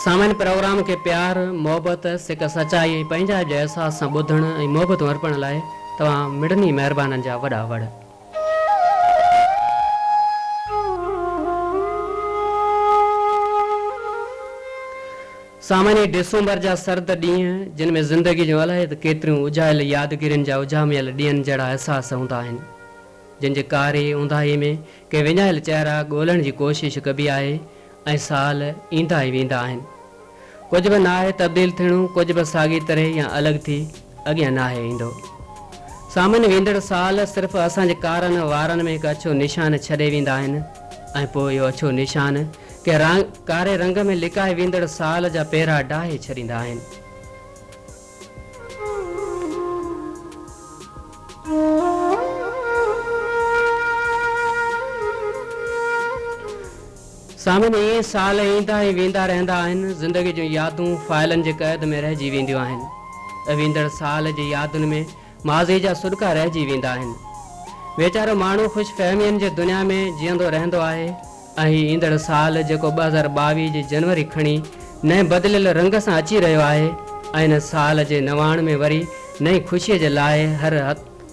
सामान्य प्रोग्राम के प्यार मोहब्बत सिक सच्चाई पंहिंजा जे एहसास सां ॿुधण ऐं मोहब्बत अर्पण लाइ तव्हां मिड़नी महिरबाननि जा वॾा वड़। सामान्य डिसंबर जा सर्द ॾींहं जिन में ज़िंदगी जूं अलाए त केतिरियूं उजायल यादगिरियुनि जा उजामियल ॾींहंनि जहिड़ा अहसास हूंदा आहिनि, जिन जे कारी ऊंदाही में के विञायल चहिरा ॻोल्हण जी कोशिशि कबी आहे ऐं साल ईंदा ई वेंदा आहिनि। कुझु बि नाहे तब्दील थियणो, कुझु बि साॻी तरह या अलॻि थी अॻियां नाहे ईंदो। सामान्य वेंदड़ साल सिर्फ़ु असांजे कारनि वारनि में हिकु अछो निशान छॾे वेंदा आहिनि ऐं पोइ इहो अछो निशान के कारे रंग में लिकाए वेंदड़ साल जा पेरा डाहे छॾींदा आहिनि। सामान्य इहे साल ईंदा ई वेंदा रहंदा आहिनि, ज़िंदगी जूं यादूं फाइलनि जे क़ैद में रहिजी वेंदियूं आहिनि। वेंदड़ साल जी यादुनि में माज़ी जा सुॾका रहिजी वेंदा आहिनि। वीचारो माण्हू ख़ुशि फ़हमियुनि जे दुनिया में जीअंदो रहंदो आहे ऐं ईंदड़ साल जेको 2022 जी जनवरी खणी नए बदिलियल रंग सां अची रहियो आहे ऐं इन साल जे नवाण में वरी नई ख़ुशीअ जे लाइ हर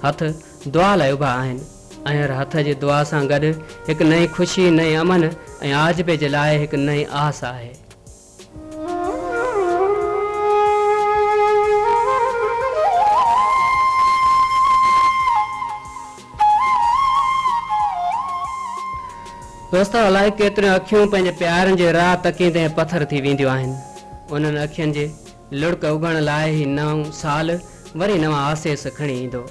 हथ दुआ लाइ उभा आहिनि ऐं हर हथ जी दुआ सां गॾु हिकु नई ख़ुशी, नई अमन ऐं आजिबे जे लाइ हिकु नई आस आहे। दोस्त अलाए केतिरियूं अखियूं पंहिंजे प्यारनि जे राह तकींदे पथर थी वेंदियूं आहिनि। उन्हनि अखियुनि जे लुड़क उगण लाइ ही नओं साल वरी नवां आसेस खणी ईंदो।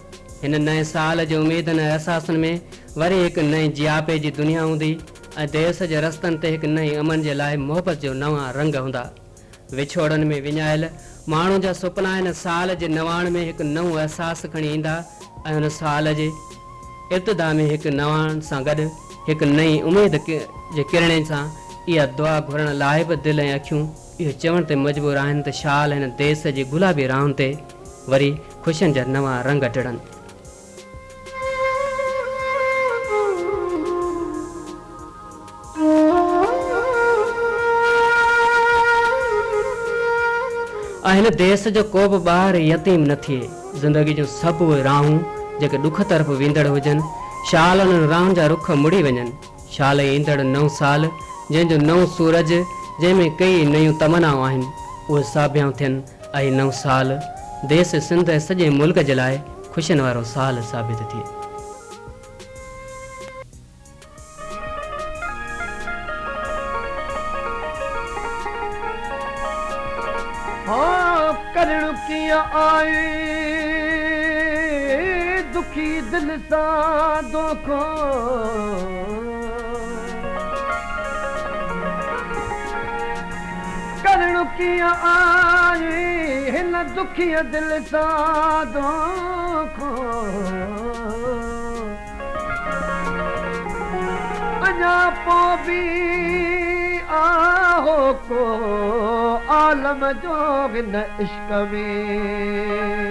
हिन नए साल जे उमेदनि ऐं अहसासनि में वरी हिकु नई जियापे जी दुनिया हूंदी ऐं देश जे रस्तनि ते हिकु नई अमन जे लाइ मोहबत जो नवां रंग हूंदा। विछोड़नि में विञायल माण्हू जा सुपना हिन साल जे नवाण में हिकु नओं अहसास खणी ईंदा ऐं हुन साल जे इब्तिदा में हिकु नवाण सां गॾु हिकु नई उमेद जे किरणे सां इहा दुआ घुरण लाइ बि दिलि ऐं अखियूं इहो चवण ते मजबूर आहिनि त शाल हिन देश जी गुलाबी राहुनि ते वरी ख़ुशियुनि जा नवां रंग टिड़नि। ऐं हिन देश जो को बि ॿार यतीम न थिए। ज़िंदगी जूं सभु उहे राहूं जेके ॾुख तरफ़ वेंदड़ हुजनि, शाल उन्हनि राहुनि जा रुख मुड़ी वञनि। शाल ईंदड़ नओं साल जंहिंजो नओं सूरज जंहिंमें कई नयूं तमनाऊं आहिनि उहे साबियां थियनि ऐं नओं साल देश सिंध ऐं सॼे मुल्क जे लाइ ख़ुशियुनि वारो साल साबित थिए। करण कीअं आए दुखी दिल सां दोखो, करण कीअं आए हिन दुखी दिल सां दोखो। अञा पोइ बि आहो को आलम जो हिन इश्क में।